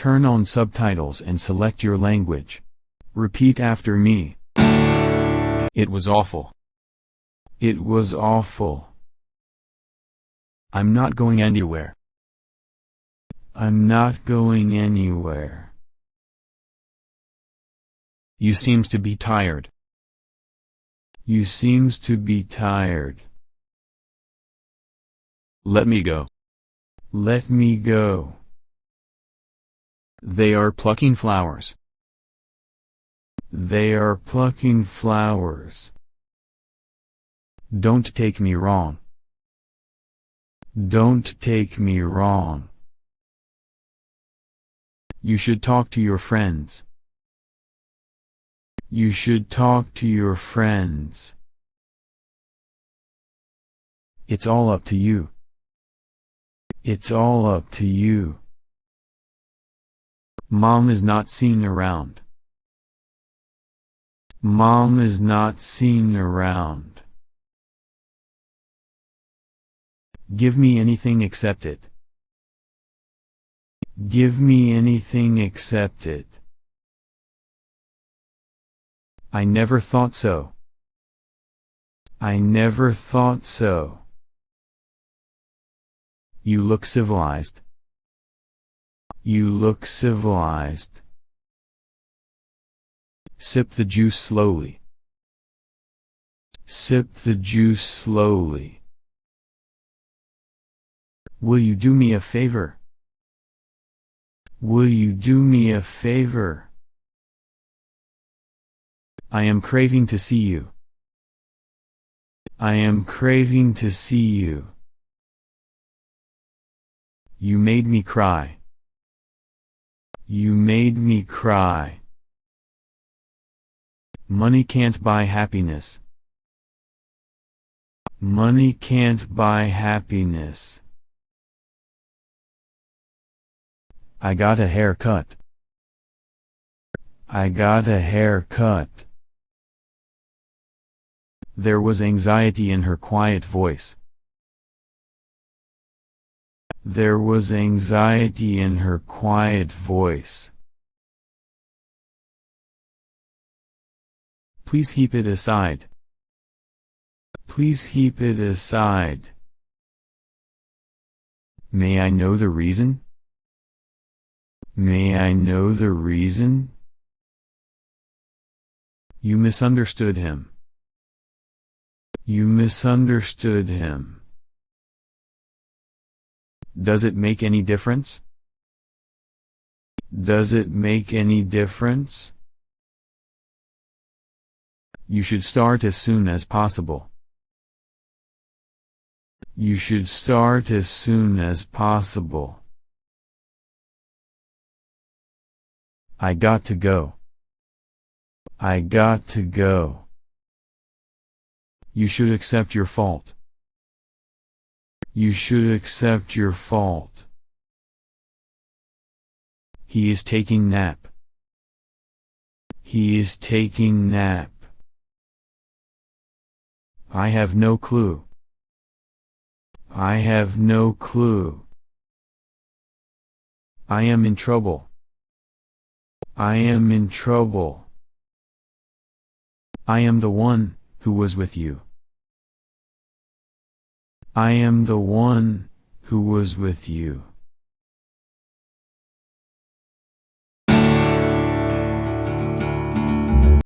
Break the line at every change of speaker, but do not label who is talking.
Turn on subtitles and select your language. Repeat after me. It was awful. It was awful. I'm not going anywhere. I'm not going anywhere. You seems to be tired. You seems to be tired. Let me go. Let me go. They are plucking flowers. They are plucking flowers. Don't take me wrong. Don't take me wrong. You should talk to your friends. You should talk to your friends. It's all up to you. It's all up to you. Mom is not seen around. Mom is not seen around. Give me anything except it. Give me anything except it. I never thought so. I never thought so. You look civilized. You look civilized. Sip the juice slowly. Sip the juice slowly. Will you do me a favor? Will you do me a favor? I am craving to see you. I am craving to see you. You made me cry. You made me cry. Money can't buy happiness. Money can't buy happiness. I got a haircut. I got a haircut. There was anxiety in her quiet voice. There was anxiety in her quiet voice. Please keep it aside. Please keep it aside. May I know the reason? May I know the reason? You misunderstood him. You misunderstood him. Does it make any difference? Does it make any difference? You should start as soon as possible. You should start as soon as possible. I got to go. I got to go. You should accept your fault. You should accept your fault. He is taking nap. He is taking nap. I have no clue. I have no clue. I am in trouble. I am in trouble. I am the one who was with you. I am the one who was with you.